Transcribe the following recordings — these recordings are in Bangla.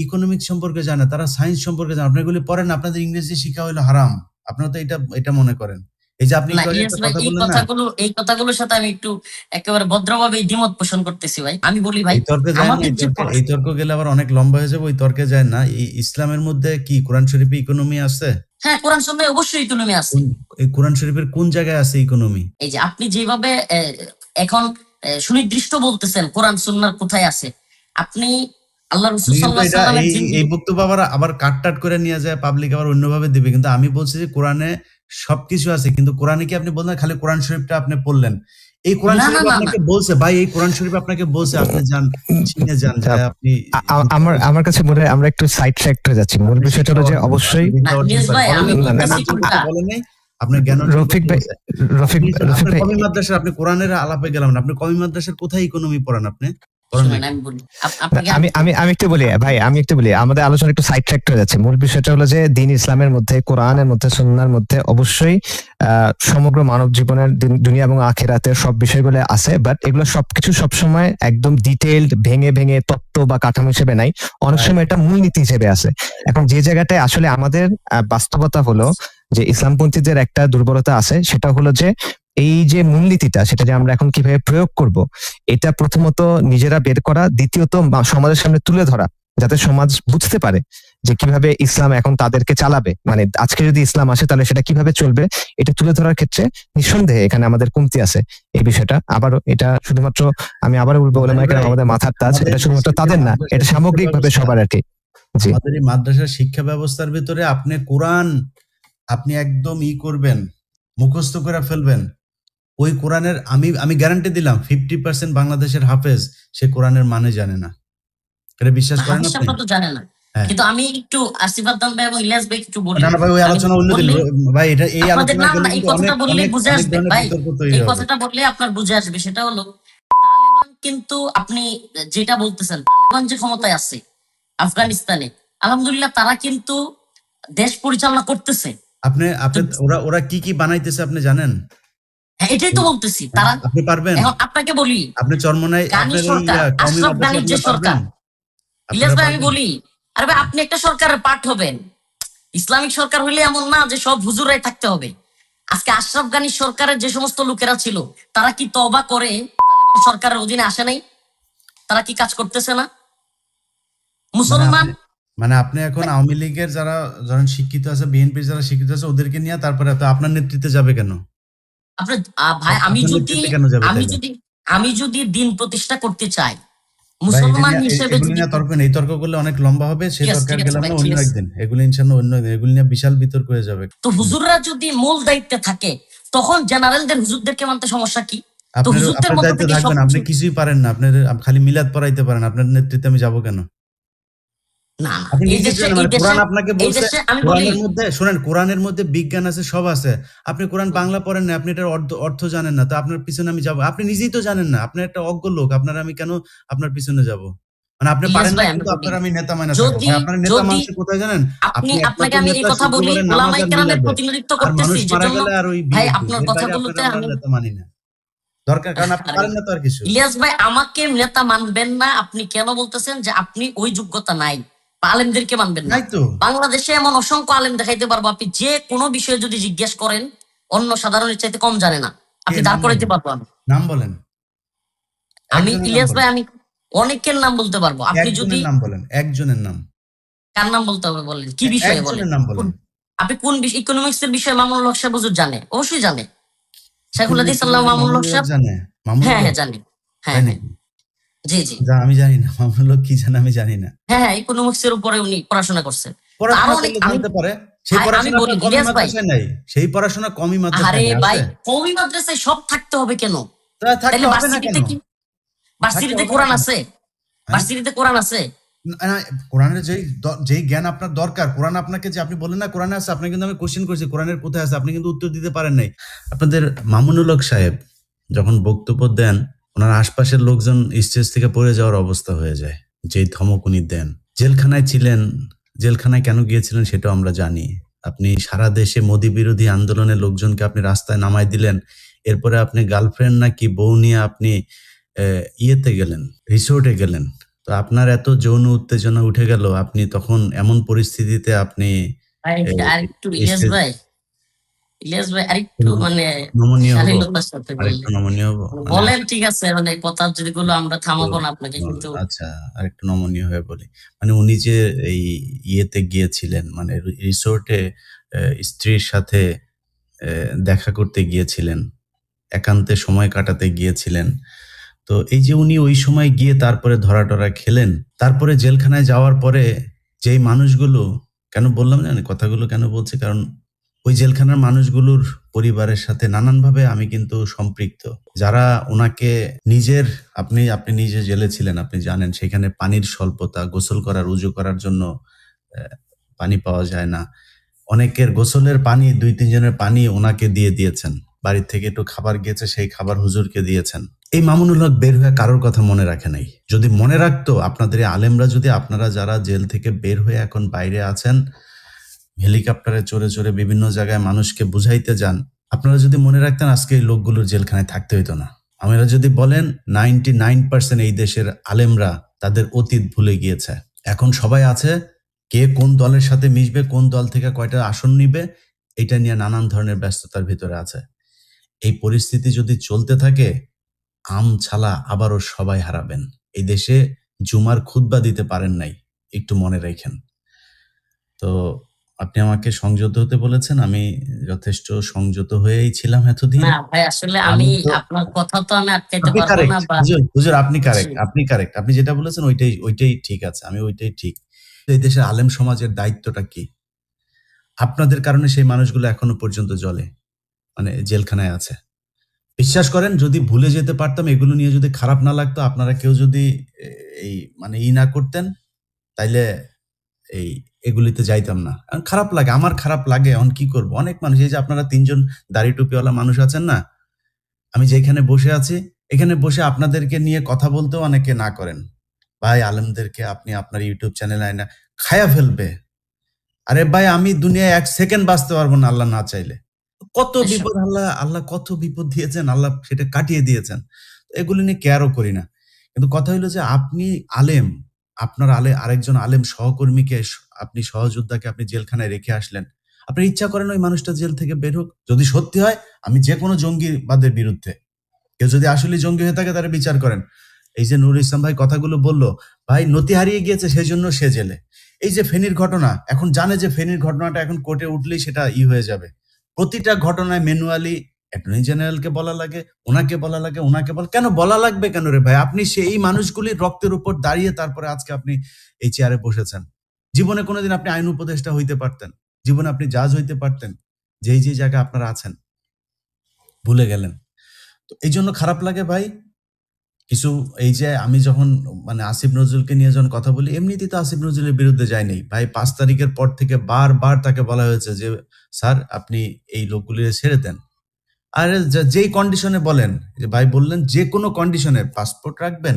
ইকোনমিক্স সম্পর্কে জানে, তারা সায়েন্স সম্পর্কে জানে। আপনি এগুলি পড়েন, আপনাদের ইংরেজি শিক্ষা হলো হারাম। আপনারা তো এটা মনে করেন। এই যে আপনি না একটু আগে ইলিয়াস একটা ভাই, কথা এই বললেন না, কথাগুলোর সাথে আমি একটু একেবারে ভদ্রভাবে দ্বিমত পোষণ করতেছি ভাই। আমি বলি ভাই, এই তর্কে যায় না, আমাদের যে এই তর্ক গেলে আবার অনেক লম্বা হয়ে যাবে। ওই তর্কে যায় না। ইসলামের মধ্যে কি কোরআন শরীফে ইকোনমি আছে? হ্যাঁ, কোরআন সুন্নাহে অবশ্যই ইকোনমি আছে। এই কোরআন শরীফের কোন জায়গায় আছে ইকোনমি? এই যে আপনি যেভাবে এখন সুনির্দিষ্ট বলতেছেন কোরআন সুন্নাহর কোথায় আছে, আপনি আল্লাহ রাসূল কিন্তু সাল্লাল্লাহু আলাইহি এটা ওয়াসাল্লামের এই বক্তব্য আবার কাট করে নিয়ে যায় পাবলিক, আবার অন্যভাবে দিবে। কিন্তু আমি বলছি যে কোরআনে সবকিছু আছে, কিন্তু কোরআনে কি আপনি বললেন খালি কোরআন শরীফটা আপনি পড়লেন? এই কোরআন শরীফ আপনাকে বলছে ভাই, এই কোরআন শরীফ আপনাকে বলছে আপনি যান চিনে যান যে আপনি আমার কাছে মনে হয় আমরা একটু সাইড ট্র্যাক হয়ে যাচ্ছি। মূল বিষয়টা হলো যে অবশ্যই আপনার জ্ঞান রফিক ভাই কমি মাদ্রাসার, আপনি কোরআনের আলাপে গেলাম না, আপনি কমি মাদ্রাসার কোথায় ইকোনমি পড়েন? আপনি আমি একটু বলি ভাই, আমাদের আলোচনা একটু সাইড ট্র্যাক হয়ে যাচ্ছে। মূল বিষয়টা হলো যে দিন ইসলামের মধ্যে, কোরআনের মধ্যে, সুন্নাহর মধ্যে অবশ্যই সমগ্র মানব জীবনের দুনিয়া এবং আখিরাতের সব বিষয়গুলো আছে, বাট এগুলো সবকিছু সবসময় একদম ডিটেইলড ভেঙে ভেঙে তত্ত্ব বা কাঠামো হিসেবে নাই, অনেক সময় এটা মূলনীতি হিসেবে আছে। এখন যে জায়গাটায় আসলে আমাদের বাস্তবতা হলো যে ইসলামপন্থীদের একটা দুর্বলতা আছে, সেটা হলো যে এই যে মূলনীতিটা, সেটা যে আমরা এখন কিভাবে প্রয়োগ করব, এটা প্রথমত নিজেরা বের করা, দ্বিতীয়ত সমাজের সামনে তুলে ধরা, যাতে সমাজ বুঝতে পারে যে কিভাবে ইসলাম এখন তাদেরকে চালাবে। মানে আজকে যদি ইসলাম আসে তাহলে সেটা কিভাবে চলবে, এটা তুলে ধরার ক্ষেত্রে নিঃসন্দেহে এখানে আমাদের কমতি আছে। এই বিষয়টা আবারও, এটা শুধুমাত্র আমি আবারও বলবো আমাদের মাথার তাজ, এটা শুধুমাত্র তাদের না, এটা সামগ্রিকভাবে সবার আর কি। জি, আমাদের এই মাদ্রাসার শিক্ষা ব্যবস্থার ভিতরে আপনি কোরআন আপনি একদম করবেন, মুখস্থ করে ফেলবেন। ওই কোরআনের আমি গ্যারান্টি দিলাম 50% বাংলাদেশের হাফেজ সে কোরআনের মানে জানে না। এটা বিশ্বাস করেন আপনি? তো জানে না, কিন্তু আমি একটু আসিফ আদনান ভাই এবং ইলিয়াস ভাই একটু বলি। না ভাই, ওই আলোচনা অন্যদিন ভাই। এটা এই আলোচনা না, এই কথাটা বললে বুঝে আসবে ভাই, এই কথাটা বললে আপনার বুঝে আসবে। সেটা হলো তালেবান, কিন্তু আপনি যেটা বলতেছেন তালেবান যে ক্ষমতায় আছে আফগানিস্তানে, আলহামদুলিল্লাহ তারা কিন্তু দেশ পরিচালনা করতেছে। আপনি ওরা কি বানাইতেছে আপনি জানেন? হ্যাঁ, এটাই তো বলতেছি। তারা আপনি পারবেন? এখন আপনাকে বলি, আপনি চরমনাই আশরাফ গানির যে সরকার, ইলিয়াস ভাই আমি বলি, আরে ভাই আপনি একটা সরকারের পার্ট হবেন। ইসলামিক সরকার হইলে এমন না যে সব হুজুরাই থাকতে হবে। আজকে আশরাফ গানির সরকারের যে সমস্ত লোকেরা ছিল, তারা কি তওবা করে সরকারের অধীনে আসে নাই? তারা কি কাজ করতেছে না? মুসলমান মানে আপনি এখন আওয়ামী লীগের যারা ধরেন শিক্ষিত আছে, বিএনপির যারা শিক্ষিত আছে, ওদেরকে নিয়ে তারপরে আপনার নেতৃত্বে যাবে কেন? আপনার ভাই, আমি যদি দিন প্রতিষ্ঠা করতে চাই মুসলমান হিসেবে, এই তর্ক করলে অনেক লম্বা হবে। সেই তর্কের গেলাম না অন্য একদিন, এগুলো ইনশাআল্লাহ অন্য একদিন, এগুলো নিয়ে বিশাল বিতর্ক হয়ে যাবে। তো হুজুররা যদি মূল দায়িত্বে থাকে, তখন জেনারেলদের হুজুরদেরকে মানতে সমস্যা কি? তো হুজুরদের মধ্যে থেকে আপনি কিছুই পারেন না, আপনার খালি মিলাদ পড়াইতে পারেন, আপনার নেতৃত্বে আমি যাবো কেন? কোরআনের মধ্যে বিজ্ঞান আছে, সব আছে। আপনি কোরআন বাংলা পড়েন না, আপনি এটার অর্থ জানেন না, তো আপনার পিছনে আমি যাবো? আপনি নিজেই তো জানেন না, আপনি একটা অজ্ঞ লোক, আমি কেন আপনার পিছনে যাব? মানে আপনি পারেন না, কিন্তু আপনার আমি নেতা মাইনা থাকবো। আপনার নেতা মানুষ কোথায় জানেন? আপনাকে আমি এই কথা বলি, ওলামায়ে কেরামের প্রতিনিধিত্ব করতেছি, ভাই আপনার কথাগুলোতে আমি নেতা মানি না। দরকার, কারণ আপনি পারেন না তো আর কিছু। ইলিয়াস ভাই, আমাকে নেতা মানবেন না আপনি কেন বলতেছেন যে আপনি ওই যোগ্যতা নাই? আলেমদেরকে মানবেন না? বাংলাদেশে এমন অসংখ্য আলেম দেখাইতে পারবো, আপনি যে কোনো বিষয়ে যদি জিজ্ঞেস করেন অন্য সাধারণের চাইতে কম জানে না, আপনি দাঁড় করাইতে পারবো। নাম বলেন। আমি ইলিয়াস ভাই, আমি অনেকের নাম বলতে পারবো। আপনি যদি নাম বলেন, একজনের নাম। কার নাম বলতে হবে বলেন? কি বিষয়ে বলেন? আপনি কোন ইকোনমিক্স এর বিষয়ে মামুনুল হক সাহেব হুজুর জানে? অবশ্যই জানে। শাইখুল হাদিস আল্লাহ মামুনুল হক সাহেব জানে। হ্যাঁ জানে। হ্যাঁ জি জি, আমি জানি না মামুনুল হক কি জানে, আমি জানি না। হ্যাঁ, ইকোনমিক্স এর উপরে উনি পড়াশোনা করছেন। সেই পড়াশোনা কমই মাদ্রাসায়। আরে ভাই, কমই মাদ্রাসায় সব থাকতে হবে কেন? ভার্সিটিতে কোরআন আছে? ভার্সিটিতে কোরআন আছে? কোরআনের যেই জ্ঞান আপনার দরকার, কোরআন আপনাকে যে আপনি বলেন না কোরআনে আছে, আপনাকে কিন্তু আমি কোশ্চেন করছি কোরআনের কোথায় আছে, আপনি কিন্তু উত্তর দিতে পারেন নাই। আপনাদের মামুনুল হক সাহেব যখন বক্তব্য দেন, ওনার আশপাশের লোকজন স্টেজ থেকে পড়ে যাওয়ার অবস্থা হয়ে যায়, যে ধমক উনি দেন। জেলখানায় ছিলেন, জেলখানায় কেন গিয়েছিলেন সেটাও আমরা জানি। আপনি সারা দেশে মোদি বিরোধী আন্দোলনের লোকজনকে আপনি রাস্তায় নামাই দিলেন। এরপরে আপনি গার্লফ্রেন্ড নাকি বউ নিয়ে আপনি ইয়েতে গেলেন, রিসোর্টে গেলেন। তো তো আপনার এত যৌন উত্তেজনা উঠে গেল, আপনি তখন এমন পরিস্থিতিতে আপনি আরেকটু স্টেজ ইলিয়াস ভাই আরেকটু মানে নমনীয় হব, শালীনতার সাথে আরেকটু বললেন। নমনীয় হব, মানে বলেন, ঠিক আছে, মানে কথা যেগুলো আমরা থামাবো না আপনাকে, একটু কিন্তু আচ্ছা আরেকটু নমনীয় হয়ে বলি। মানে উনি যে এই ইয়েতে গিয়েছিলেন, মানে রিসোর্টে স্ত্রীর সাথে দেখা করতে গিয়েছিলেন, একান্তে সময় কাটাতে গিয়েছিলেন। তো এই যে উনি ওই সময় গিয়ে তারপরে ধরা-টরা খেলেন, তারপরে জেলখানায় যাওয়ার পরে যেই মানুষগুলো, কেন বললাম জানেন কথাগুলো কেন বলছি? কারণ ওই জেলখানার মানুষগুলোর পরিবারের সাথে নানানভাবে আমি কিন্তু সম্পৃক্ত। যারা উনাকে নিজের আপনি নিজে জেলে ছিলেন, আপনি জানেন সেখানে পানির স্বল্পতা, গোসল করার, উজু করার জন্য পানি পাওয়া যায় না। অনেকের গোসলের পানি ২-৩ জনের পানি উনাকে দিয়ে দিয়েছেন। বাড়ির থেকে একটু খাবার গিয়েছে, সেই খাবার হুজুরকে দিয়েছেন। এই মামুনুল হক বের হয়ে কারোর কথা মনে রাখে নাই। যদি মনে রাখতো, আপনাদের এই আলেমরা যদি, আপনারা যারা জেল থেকে বের হয়ে এখন বাইরে আছেন, হেলিকপ্টারে চড়ে চড়ে বিভিন্ন জায়গায় মানুষকে বুঝাইতে যান, আপনারা যদি মনে রাখতেন আজকে এই লোকগুলোর জেলখানায় থাকতে হইতো না। আমরা যদি বলেন 99% এই দেশের আলেমরা তাদের অতীত ভুলে গিয়েছে। এখন সবাই আছে কে কোন দলের সাথে মিশবে, কোন দল থেকে কয়টা আসন নিবে, এটা নিয়ে নানান ধরনের ব্যস্ততার ভিতরে আছে। এই পরিস্থিতি যদি চলতে থাকে, ছালা আবারও সবাই হারাবেন। এই দেশে জুমার খুতবা দিতে পারেন নাই, একটু মনে রাখেন। তো আপনি আমাকে সংযত হতে বলেছেন, আমি যথেষ্ট সংযত হয়েই ছিলাম এতদিন। না ভাই, আসলে আমি আপনার কথা তো আমি আটকাইতে আপনি পারবো কারেক্ট না। হুজুর, আপনি কারেক্ট। আপনি যেটা বলেছেন ওইটাই ঠিক আছে, আমি ওইটাই ঠিক। এই দেশের আলেম সমাজের দায়িত্বটা কি? আপনাদের কারণে সেই মানুষগুলো এখনো পর্যন্ত জ্বলে, মানে জেলখানায় আছে। বিশ্বাস করেন, যদি ভুলে যেতে পারতাম, এগুলো নিয়ে যদি খারাপ না লাগতো, আপনারা কেউ যদি এই মানে না করতেন, তাইলে এগুলিতে যাইতাম না। খারাপ লাগে, আমার খারাপ লাগে। এখন কি করব? অনেক মানুষ, এই যে আপনারা ৩ জন দাড়ি টুপিওয়ালা মানুষ আছেন না, আমি যেখানে বসে আছি, এখানে বসে আপনাদেরকে নিয়ে কথা বলতেও অনেকে না করেন। ভাই, আলেমদেরকে আপনি আপনার ইউটিউব চ্যানেলে আইনা খায়া ফেলবে। আরে ভাই, আমি দুনিয়ায় ১ সেকেন্ড বাঁচতে পারবো না আল্লাহ না চাইলে। কত বিপদ আল্লাহ কত বিপদ দিয়েছেন, আল্লাহ সেটা কাটিয়ে দিয়েছেন। এগুলো নিয়ে কেয়ারও করি না। কিন্তু কথা হইলো যে আপনি আলেম, আপনার আরেকজন আলেম সহকর্মীকে, আপনি সহযোদ্ধাকে আপনি জেলখানায় রেখে আসলেন। আপনার ইচ্ছা করেন ওই মানুষটা জেল থেকে বের হোক? যদি সত্যি হয়, আমি যেকোনো জঙ্গিবাদের বিরুদ্ধে। কেউ যদি আসলেই জঙ্গি হয়ে থাকে তারা বিচার করেন। এই যে নুরুল ইসলাম ভাই কথাগুলো বলল, ভাই নতি হারিয়ে গিয়েছে সেজন্য সে জেলে। এই যে ফেনীর ঘটনা, এখন জানে যে ফেনীর ঘটনাটা এখন কোর্টে উঠলেই সেটা হয়ে যাবে। প্রতিটা ঘটনায় ম্যানুয়ালি অ্যাটর্নি জেনারেলকে বলা লাগে, ওনাকে বলা লাগে, কেন বলা লাগবে কেন রে ভাই? আপনি সেই মানুষগুলির রক্তের উপর দাঁড়িয়ে তারপরে আজকে আপনি এই চেয়ারে বসেছেন। জীবনে কোনোদিন আপনি আইন উপদেষ্টা হইতে পারতেন, জীবনে আপনি জাজ হইতে পারতেন, যেই জায়গায় আপনারা আছেন ভুলে গেলেন। তো এই জন্য খারাপ লাগে ভাই। কিছু এই যে আমি যখন মানে আসিফ নজরুলকে নিয়ে যখন কথা বলি, এমনিতেই তো আসিফ নজরুলের বিরুদ্ধে যায়নি ভাই। ৫ তারিখের পর থেকে বারবার তাকে বলা হয়েছে যে স্যার আপনি এই লোকগুলি ছেড়ে দেন। আর যেই কন্ডিশনে বলেন, যে ভাই বললেন যে কোনো কন্ডিশনে পাসপোর্ট রাখবেন,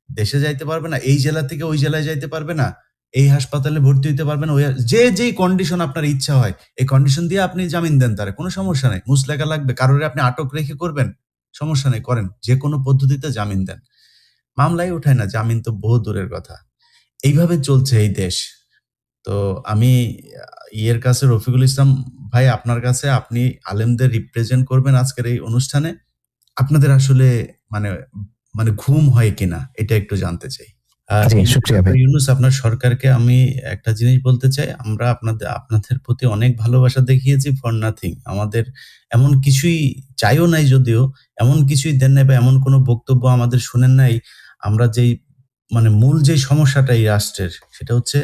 দেশে যাইতে পারবে না, এই জেলা থেকে ওই জেলায় যাইতে পারবে না, এই হাসপাতালে ভর্তি হইতে পারবে না, যেই কন্ডিশন আপনার ইচ্ছা হয় এই কন্ডিশন দিয়ে আপনি জামিন দেন, তার কোনো সমস্যা নেই। মুসলেখা লাগবে, কারোর আপনি আটক রেখে করবেন, সমস্যা নেই, করেন, যে কোনো পদ্ধতিতে জামিন দেন। মামলাই উঠায় না, জামিন তো বহু দূরের কথা। এইভাবে চলছে এই দেশ। তো আমি ইয়ের কাছে, রফিকুল ইসলাম ভাই, আপনার কাছে, আপনি আলেমদের রিপ্রেজেন্ট করবেন আজকের এই অনুষ্ঠানে। আপনাদের আসলে মানে মানে ঘুম হয় কিনা এটা একটু জানতে চাই। ইউনূস, আপনার সরকারকে আমি একটা জিনিস বলতে চাই, আমরা আপনাদের প্রতি অনেক ভালোবাসা দেখিয়েছি ফর নাথিং। আমাদের এমন কিছুই চাইও নাই, যদিও এমন কিছুই দেন নাই বা এমন কোনো বক্তব্য আমাদের শুনেন নাই। আমরা যেই মানে মূল যে সমস্যাটা এই রাষ্ট্রের, সেটা হচ্ছে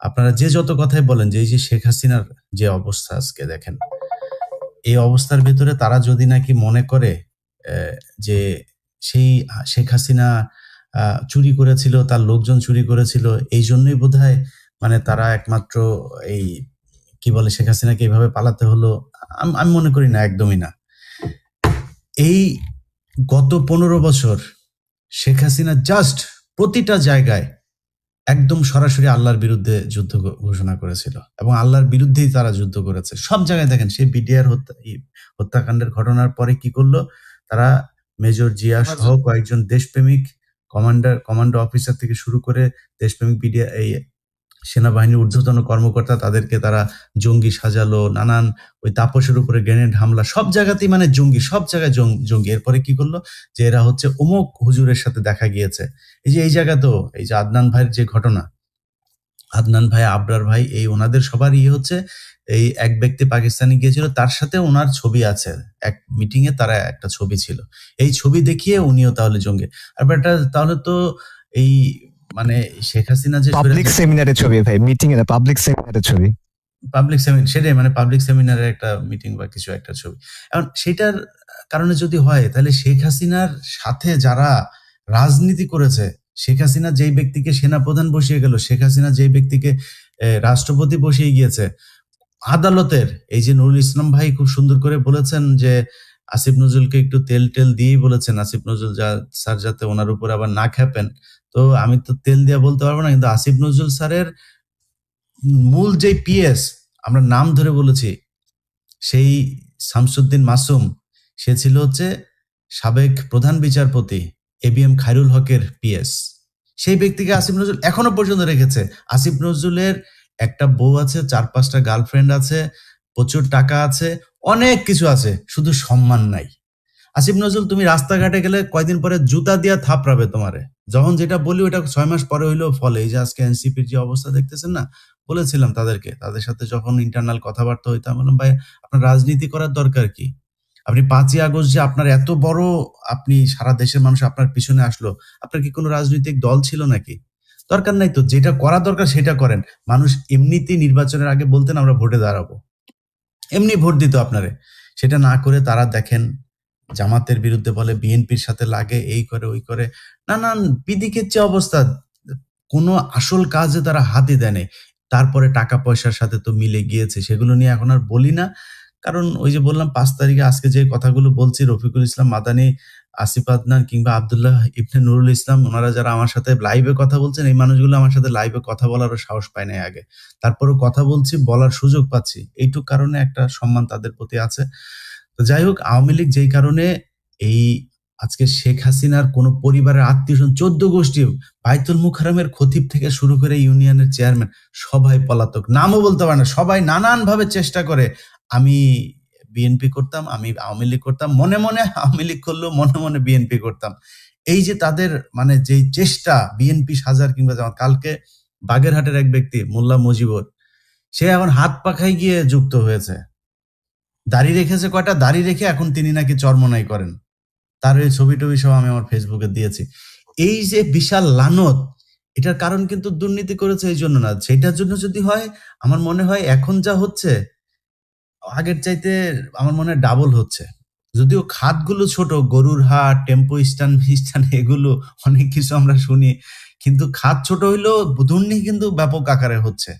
আপনারা যে যত কথাই বলেন যে এই যে শেখ হাসিনার যে অবস্থা আজকে দেখেন, এই অবস্থার ভিতরে তারা যদি নাকি মনে করে যে সেই শেখ হাসিনা চুরি করেছিল, তার লোকজন চুরি করেছিল, এই জন্যই বোধহয় মানে তারা একমাত্র এই কি বলে শেখ হাসিনাকে এইভাবে পালাতে হলো, আমি মনে করি না, একদমই না। এই গত ১৫ বছর শেখ হাসিনা জাস্ট প্রতিটা জায়গায় একদম সরাসরি আল্লাহর বিরুদ্ধে যুদ্ধ ঘোষণা করেছিল এবং আল্লাহর বিরুদ্ধেই তারা যুদ্ধ করেছে। সব জায়গায় দেখেন, সেই বিডিআর হত্যাকাণ্ডের ঘটনার পরে কি করলো তারা? মেজর জিয়া সহ কয়েকজন দেশপ্রেমিক কমান্ডো অফিসার থেকে শুরু করে দেশপ্রেমিক বিডিআর এই সেনাবাহিনীর ঊর্ধ্বতন কর্মকর্তা, তাদেরকে তারা জঙ্গি সাজালো, নানান ওই তাপসের উপরে গ্রেনেড হামলা, সব জায়গাতেই মানে জঙ্গি, সব জায়গায় জঙ্গি। এরপরে কি করলো যে এরা হচ্ছে অমুক হুজুরের সাথে দেখা গিয়েছে। এই জায়গাতেও এই যে আদনান ভাইয়ের যে ঘটনা, আদনান ভাই, আবরার ভাই, এই ওনাদের সবার হচ্ছে এই এক ব্যক্তি পাকিস্তানে গিয়েছিল, তার সাথে ওনার ছবি আছে, এক মিটিং এ তারা একটা ছবি ছিল, এই ছবি দেখিয়ে উনিও তাহলে জঙ্গি। আর এটা তাহলে তো এই মানে শেখ হাসিনা যে পাবলিক সেমিনারের ছবি ভাই, মিটিং এর পাবলিক সেমিনারের ছবি, পাবলিক সেমিনার, সেটাই মানে পাবলিক সেমিনারের একটা মিটিং বা কিছু একটা ছবি। এখন সেটার কারণে যদি হয়, তাহলে শেখ হাসিনার সাথে যারা রাজনীতি করেছে, শেখ হাসিনা যেই ব্যক্তিকে সেনাপ্রধান বসিয়ে গেল, শেখ হাসিনা যেই ব্যক্তিকে রাষ্ট্রপতি বসিয়ে গিয়েছে, আদালতের এই যে নুরুল ইসলাম ভাই খুব সুন্দর করে বলেছেন যে আসিফ নজরুলকে একটু তেল দিয়েই বলেছেন, আসিফ নজরুল স্যার যাতে ওনার উপর আবার না খেপেন। তো আমি তো তেল দিয়ে বলতে পারবো না, কিন্তু আসিফ নজরুল স্যারের মূল যে পিএস, আমরা নাম ধরে বলেছি, সেই শামসুদ্দিন মাসুম, সে ছিল হচ্ছে সাবেক প্রধান বিচারপতি এবিএম খায়রুল হকের পিএস। সেই ব্যক্তিকে আসিফ নজরুল এখনো পর্যন্ত রেখেছে। আসিফ নজরুলের একটা বউ আছে, 4-5টা গার্লফ্রেন্ড আছে, প্রচুর টাকা আছে, অনেক কিছু আছে, শুধু সম্মান নাই। আসিফ নজরুল তুমি রাস্তাঘাটে গেলে কয়দিন পরে জুতা দিয়া থাপড়াবে তোমারে। যখন যেটা বলি ওটা 6 মাস পরে হইলেও ফলে। এই যে আজকে এনসিপির যে অবস্থা দেখতেছেন না, বলেছিলাম তাদের সাথে যখন ইন্টারনাল কথাবার্তা হইতাম, বললাম ভাই আপনার রাজনীতি করার দরকার কি? আপনি 5ই আগস্ট যে আপনার এত বড়, আপনি সারা দেশের মানুষ আপনার পিছনে আসলো, আপনার কি কোনো রাজনৈতিক দল ছিল নাকি? দরকার নাই তো, যেটা করা দরকার সেটা করেন। মানুষ এমনিতেই নির্বাচনের আগে বলতেন আমরা ভোটে দাঁড়াবো, এমনি ভোট দিত আপনারে। সেটা না করে তারা দেখেন জামাতের বিরুদ্ধে বলে, বিএনপির সাথে লাগে, এই করে ওই করে, নানান পিদিকের যে অবস্থা, কোনো আসল কাজে তারা হাতই দেয় নাই। তারপরে টাকা পয়সার সাথে তো মিলে গিয়েছে, সেগুলো নিয়ে এখন আর বলি না। কারণ ওই যে বললাম 5 তারিখে আজকে যে কথাগুলো বলছি, রফিকুল ইসলাম মাদানি, আসিফ আদনান কিংবা আব্দুল্লাহ ইবনে নুরুল ইসলাম, ওনারা যারা আমার সাথে লাইভে কথা বলছেন, এই মানুষগুলো আমার সাথে লাইভে কথা বলারও সাহস পায় নাই আগে, তারপরও কথা বলছি, বলার সুযোগ পাচ্ছি, এইটুক কারণে একটা সম্মান তাদের প্রতি আছে। তো যাই হোক, আওয়ামী লীগ যেই কারণে এই আজকে শেখ হাসিনার কোন পরিবারের আত্মীয় 14 গোষ্ঠী, বাইতুল মুকাররমের খতিব থেকে শুরু করে ইউনিয়নের চেয়ারম্যান, সবাই পলাতক, নামও বলতে পারে না, সবাই নানান ভাবে চেষ্টা করে। আমি বিএনপি করতাম, আমি আওয়ামী লীগ করতাম, মনে মনে আওয়ামী লীগ করলেও মনে মনে বিএনপি করতাম। এই যে তাদের মানে যেই চেষ্টা, বিএনপি সাজার কিংবা জামাত। কালকে বাগেরহাটের এক ব্যক্তি মোল্লা মুজিবুর, সে এখন হাত পাখায় গিয়ে যুক্ত হয়েছে, দাড়ি রেখেছে কয়টা, দাড়ি রেখে এখন তিনি নাকি চরমনাই করেন। তার এই ছবি টবি সব আমি আমার ফেসবুকে দিয়েছি। এই যে বিশাল লানত, এটার কারণ কিন্তু দুর্নীতি করেছে এই জন্য না, সেটার জন্য যদি হয়, আমার মনে হয় এখন যা হচ্ছে আগের চাইতে আমার মনে হয় ডাবল হচ্ছে। যদিও খাতগুলো ছোট, গরুর হাট, টেম্পো স্ট্যান্ড এগুলো অনেক কিছু আমরা শুনি, কিন্তু খাত ছোট হইলেও দুর্নীতি কিন্তু ব্যাপক আকারে হচ্ছে।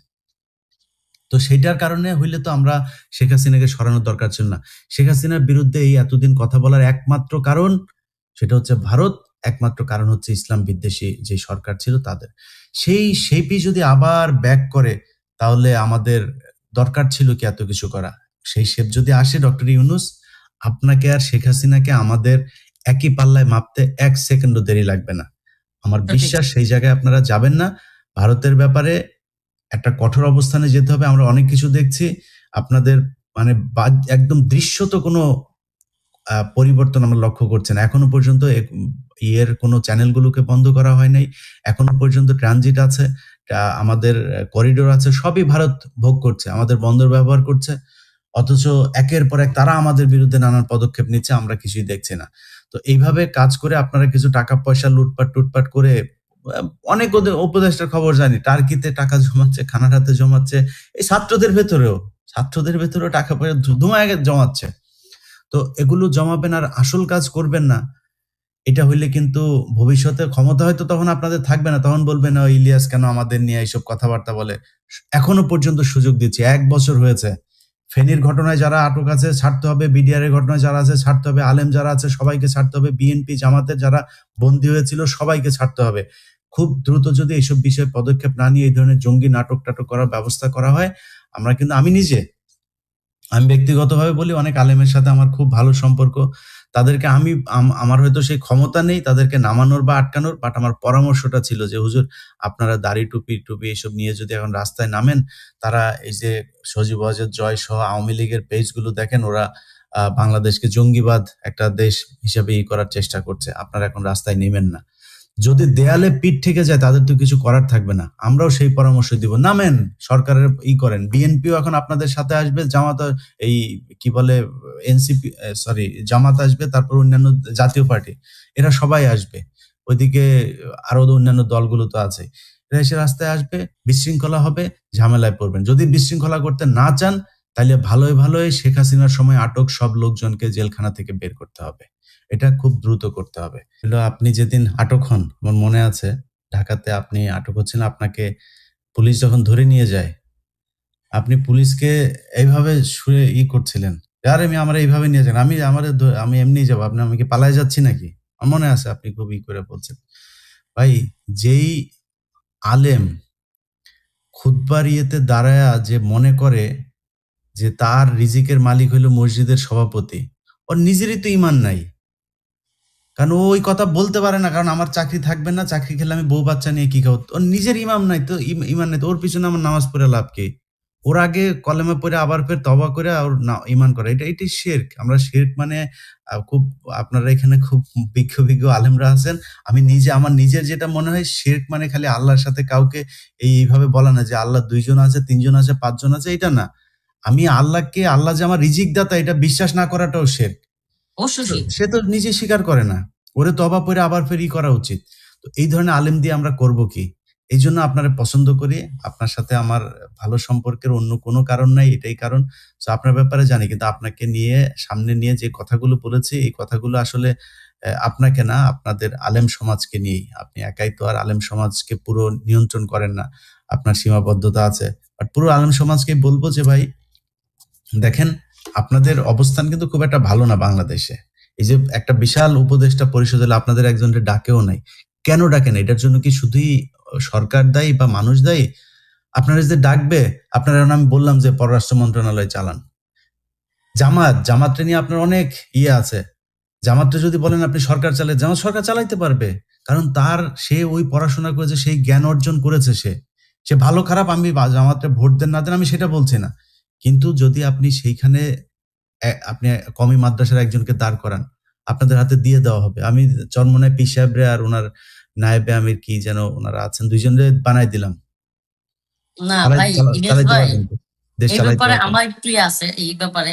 তো সেটার কারণে হইলে তো আমরা শেখ হাসিনাকে সরানোর দরকার ছিল না। শেখ হাসিনার বিরুদ্ধে এই এতদিন কথা বলার একমাত্র কারণ সেটা হচ্ছে ভারত, একমাত্র কারণ হচ্ছে ইসলাম বিদ্বেষী যে সরকার ছিল তাদের। সেই শেপই যদি আবার ব্যাক করে, তাহলে আমাদের দরকার ছিল কি এত কিছু করা? সেই শেপ যদি আসে, ডক্টর ইউনূস, আপনাকে আর শেখ হাসিনাকে আমাদের একই পাল্লায় মাপতে 1 সেকেন্ডও দেরি লাগবে না। আমার বিশ্বাস সেই জায়গায় আপনারা যাবেন না। ভারতের ব্যাপারে একটা কঠোর অবস্থানে যেতে হবে। আমরা অনেক কিছু দেখছি, আপনাদের মানে একদম দৃশ্যত কোনো পরিবর্তন আমরা লক্ষ্য করছি না। এখনো পর্যন্ত ইয়ের কোনো চ্যানেলগুলোকে বন্ধ করা হয় নাই, এখনো পর্যন্ত ট্রানজিট আছে, আমাদের করিডোর আছে, সবই ভারত ভোগ করছে, আমাদের বন্দর ব্যবহার করছে, অথচ একের পর এক তারা আমাদের বিরুদ্ধে নানান পদক্ষেপ নিচ্ছে, আমরা কিছুই দেখছি না। তো এইভাবে কাজ করে আপনারা কিছু টাকা পয়সা লুটপাট করে, অনেক উপদেষ্টার খবর জানি, টার্কিতে টাকা জমাচ্ছে, কানাডাতে জমাচ্ছে, এই ছাত্রদের ভেতরেও টাকা পয়সা ধুমায় জমাচ্ছে। তো এগুলো জমাবেন আর আসল কাজ করবেন না, এটা হইলে কিন্তু ভবিষ্যতে ক্ষমতা হয়তো তখন আপনাদের থাকবে না, তখন বলবেন ইলিয়াস কেন আমাদের নিয়ে এইসব কথাবার্তা বলে। এখনো পর্যন্ত সুযোগ দিচ্ছি, 1 বছর হয়েছে। ফেনীর ঘটনায় যারা আটক আছে ছাড়তে হবে, বিডিআর এর ঘটনায় যারা আছে ছাড়তে হবে, আলেম যারা আছে সবাইকে ছাড়তে হবে, বিএনপি জামাতের যারা বন্দী হয়েছিল সবাইকে ছাড়তে হবে। খুব দ্রুত যদি এইসব বিষয়ে পদক্ষেপ না নিয়ে এই ধরনের জঙ্গি নাটক করার ব্যবস্থা করা হয়, আমরা কিন্তু আমি ব্যক্তিগতভাবে বলি, অনেক আলেমের সাথে আমার খুব ভালো সম্পর্ক, তাদেরকে আমার হয়তো সেই ক্ষমতা নেই তাদেরকে নামানোর বা আটকানোর, বাট আমার পরামর্শটা ছিল যে হুজুর আপনারা দাড়ি টুপি এসব নিয়ে যদি এখন রাস্তায় নামেন, তারা এই যে সজীব ওয়াজেদ জয় সহ আওয়ামী লীগের পেজগুলো দেখেন, ওরা বাংলাদেশকে জঙ্গিবাদ একটা দেশ হিসেবে করার চেষ্টা করছে, আপনারা এখন রাস্তায় নেমেন না। যদি দেয়ালে পিঠ থেকে যায় তাদের তো কিছু করার থাকবে না, আমরাও সেই পরামর্শ দিব, নামেন, সরকারের করেন। বিএনপিও এখন আপনাদের সাথে আসবে, জামাত এই কি বলে এনসিপি সরি জামাত আসবে, তারপর অন্যান্য জাতীয় পার্টি, এরা সবাই আসবে, ওইদিকে আরো অন্যান্য দলগুলো তো আছে, এরা এসে রাস্তায় আসবে, বিশৃঙ্খলা হবে, ঝামেলায় পড়বেন। যদি বিশৃঙ্খলা করতে না চান তাহলে ভালোই শেখ হাসিনার সময় আটক সব লোকজনকে জেলখানা থেকে বের করতে হবে, এটা খুব দ্রুত করতে হবে। আপনি যেদিন আটক হন, আমার মনে আছে ঢাকাতে আপনি আটক হচ্ছেন, আপনাকে পুলিশ যখন ধরে নিয়ে যায়, আপনি পুলিশকে এইভাবে শুয়ে করছিলেন, আরে আমার এইভাবে নিয়ে যান, আমি এমনি যাবো, আপনি আমাকে পালায় যাচ্ছি নাকি? আমার মনে আছে আপনি খুব করে বলছেন। ভাই, যেই আলেম খুতবার ইয়েতে দাঁড়ায়া যে মনে করে যে তার রিজিকের মালিক হইল মসজিদের সভাপতি, ওর নিজেরই তো ইমান নাই, কারণ ও ওই কথা বলতে পারে না, কারণ আমার চাকরি থাকবে না, চাকরি খেলে আমি বউ বাচ্চা নিয়ে কি খাবো। ওর নিজের ইমাম নাই তো, ইমান নাই তো, ওর পিছনে আমার নামাজ পড়ে লাভ কি? ওর আগে কলেমা পড়ে আবার ফের তওবা করে ওর ইমান করে, এটাই শিরক। আমরা শিরক মানে খুব, আপনারা এখানে খুব বিজ্ঞ আলেমরা আছেন, আমি আমার নিজের যেটা মনে হয়, শিরক মানে খালি আল্লাহর সাথে কাউকে এইভাবে বলা না যে আল্লাহ 2 জন আছে, 3 জন আছে, 5 জন আছে, এটা না। আমি আল্লাহ যে আমার রিজিক দাতা এটা বিশ্বাস না করাটাও শিরক। সে তো নিজে স্বীকার করে না, ওরে তবা পরে আবার ফের করা উচিত। তো এই ধরনের আলেম দিয়ে আমরা করব কি? এই জন্য আপনারা পছন্দ করি, আপনার সাথে আমার ভালো সম্পর্কের অন্য কোনো কারণ নাই, এটাই কারণ। তো আপনার ব্যাপারে জানি, কিন্তু আপনাকে নিয়ে সামনে নিয়ে যে কথাগুলো বলেছি, এই কথাগুলো আসলে আপনাকে না, আপনাদের আলেম সমাজকে নিয়েই। আপনি একাই তো আর আলেম সমাজকে পুরো নিয়ন্ত্রণ করেন না, আপনার সীমাবদ্ধতা আছে। বাট পুরো আলেম সমাজকে বলবো যে ভাই দেখেন, আপনাদের অবস্থান কিন্তু খুব একটা ভালো না বাংলাদেশে। এই যে একটা বিশাল উপদেষ্টা পরিষদ হলে আপনাদের একজনের ডাকেও নাই, কেন ডাকে না? এটার জন্য কি শুধুই সরকার দায়ী বা মানুষ দায়ী? আপনারা যে ডাকবে, আপনারা, আমি বললাম যে পররাষ্ট্র মন্ত্রণালয় চালান, জামাতটা নিয়ে আপনার অনেক আছে, জামাতটা যদি বলেন আপনি সরকার চালায়, জামাত সরকার চালাইতে পারবে, কারণ সে ওই পড়াশোনা করেছে, সেই জ্ঞান অর্জন করেছে, সে ভালো খারাপ, আমি জামাতটা ভোট দেন না দেন আমি সেটা বলছি না, কিন্তু যদি আপনি সেইখানে আপনি কমি মাদ্রাসার একজনকে দাঁড় করান, আপনাদের হাতে দিয়ে দেওয়া হবে। আমি চরমনায় পীর সাহেবরে আর ওনার নায়েবে আমির কি যেন ওনারা আছেন, দুইজনরে বানাই দিলাম, না ভাই, ইলিয়াস ভাই, দেশ এই চালাইতে ব্যাপারে পারবেন। আমার একটু আছে, এই ব্যাপারে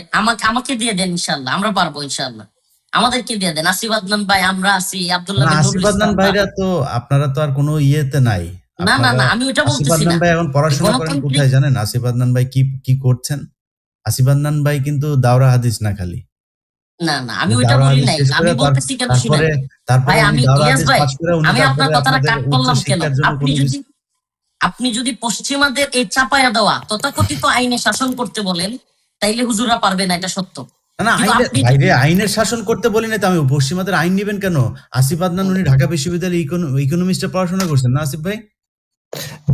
আমাকে দিয়ে দেন, ইনশাল্লাহ আমরা পারবো, ইনশাল্লাহ আমাদেরকে দিয়ে দেন। আসিফ আদনান ভাই, আমরা আছি, আব্দুল্লাহ বিন আসিফ আদনান ভাইরা তো, আপনারা তো আর কোনো ইয়েতে নাই। না, আমি ওটা আসিফ বলতেছি আদনান না। ভাই এখন পড়াশোনা করেন গণতান্ত্রিক, কোথায় জানেন? আসিফ আদনান ভাই কি করছেন? আসিফ আদনান ভাই কিন্তু দাওরা হাদিস না খালি, না আমি ওইটা বলি নাই, আমি বলতেছি কেন শুনেন ভাই, আমি ইলিয়াস ভাই, আমি আপনার কথাটা কাট করলাম কেন? আপনি যদি পশ্চিমাদের এই চাপায়া দেওয়া তথাকথিত আইনে শাসন করতে বলেন, তাইলে হুজুরা পারবে না, এটা সত্য। না, আইনের শাসন করতে বলি না তো আমি, পশ্চিমাদের আইন নিবেন কেন? আসিফ আদনান উনি ঢাকা বিশ্ববিদ্যালয়ে ইকোনমিক্সে পড়াশোনা করছেন না আসিফ ভাই?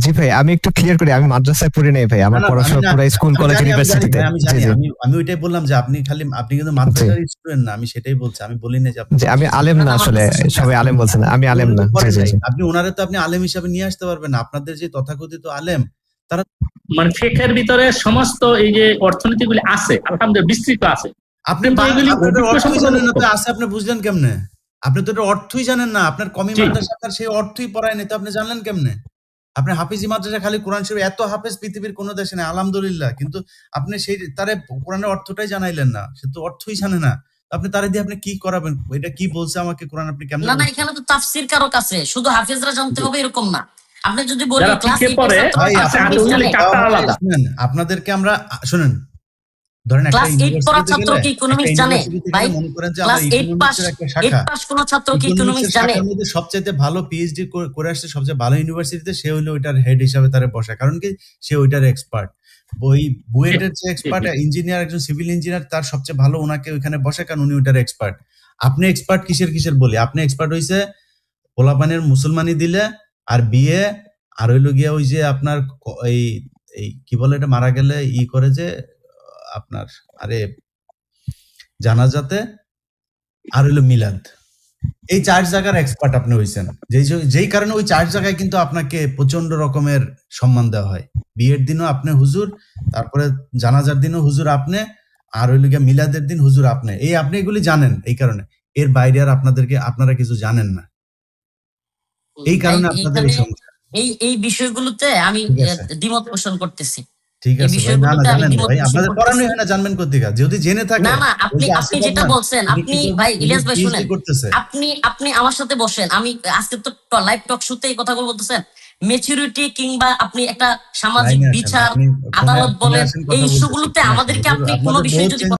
জি ভাই, আমি একটু ক্লিয়ার করি, আমি মাদ্রাসায় পড়ি নাই ভাই, আমার পড়াশোনা পুরো স্কুল কলেজ ইউনিভার্সিটিতে। আমি ওইটাই বললাম যে আপনি কিন্তু মাদ্রাসার স্টুডেন্ট না, আমি সেটাই বলছি, আমি বলি না যে আমি আলেম না, আসলে সবাই আলেম বলছেন, আমি আলেম না। আপনি ওনারে তো আপনি আলেম হিসাবে নিয়ে আসতে পারবেন না, আপনাদের যে তথাকথিত আলেম, তারা মানে ফিকহের ভিতরে সমস্ত এই যে অর্থনীতিগুলি আছে, আলহামদুলিল্লাহ বিস্তৃত আছে। আপনি আছে, আপনি বুঝলেন কেমনে? আপনি তো এটা অর্থই জানেন না, আপনার কমি মাদ্রাসার সেই অর্থই পড়ায় নাই, তো আপনি জানলেন কেমনে? আপনি হাফিজি মাদ্রাসা খালি কোরআন শরীফ, এত হাফেজ পৃথিবীর কোনো দেশে নেই আলহামদুলিল্লাহ, কিন্তু আপনি সেই তারে কোরআনের অর্থটাই জানাইলেন না, সে তো অর্থই জানে না, আপনি তারে দিয়ে আপনি কি করাবেন? এটা কি বলছে আমাকে কোরআন, আপনি কেমন? না এখানে তো তাফসীর কারক আছে, শুধু হাফেজরা জানতে হবে এরকম না। আপনি যদি বলেন আপনাদেরকে আমরা শুনেন, ধরেন একটা ক্লাস 8 পড়া ছাত্র কি ইকোনমিক্স জানে ভাই? ক্লাস 8 পাস কোন ছাত্র কি ইকোনমিক্স জানে? সবচেয়ে ভালো পিএইচডি করে আসছে সবচেয়ে ভালো ইউনিভার্সিটিতে, সে হইলো ওইটার হেড হিসাবে তারে বসা, কারণ কি সে ওইটার এক্সপার্ট। বুয়েটের যে এক্সপার্ট ইঞ্জিনিয়ার, একজন সিভিল ইঞ্জিনিয়ার, তার সবচেয়ে ভালো ওনাকে ওইখানে বসে, কারণ উনি ওইটার এক্সপার্ট। আপনি এক্সপার্ট কিসের বলি? আপনি এক্সপার্ট হইছে পোলাপানের মুসলমানি দিলে আর বিয়ে, আর হইলো গিয়া ওই যে আপনার এই কি বলে এটা, মারা গেলে করে যে আপনার, আরে জানাজাতে আর হইলো মিলাদ। এই 4 জায়গার এক্সপার্ট আপনি হইছেন। যেই কারণে ওই 4 জায়গায় কিন্তু আপনাকে প্রচন্ড রকমের সম্মান দেওয়া হয়। বিয়ের দিনও আপনি হুজুর, তারপরে জানাজার দিনও হুজুর আপনি, আর হইলো গিয়ে মিলাদের দিন হুজুর আপনি। আপনি এগুলি জানেন এই কারণে। এর বাইরে আর আপনারা কিছু জানেন না। এই কারণে আপনাদের এই সমস্যা। এই বিষয়গুলোতে আমি ঠিক আছে। দ্বিমত পোষণ করতেছি। ঠিক এই আছে ভাই, না বিষয়গুলোতে আমি জানেন না দ্বিমত ভাই, পোষণ আপনাদের করতেছি। পড়ানোই হয় না, জানবেন কোথেকে? যদি জেনে থাকে না ওই আপনি যে আপনি আসিফ যেটা আদনান, বলছেন, উনি আপনি কিন্তু ভাই ইলিয়াস ভাই PhD শুনেন, করতেছে। আপনি আমার সাথে বসেন। আমি আজকে তো লাইভ টক শুতে এই কথাগুলো বলতেছেন। ম্যাচুরিটি কিংবা আপনি একটা সামাজিক লাইনে আসেন, বিচার, আপনি আদালত ফোনে বলেন, আসেন, এই কথা বলতেছি, ইস্যুগুলোতে ফোনে আসেন। আমাদেরকে হুজুর, আপনি কোনো আপনাদের বিষয় বহুত যদি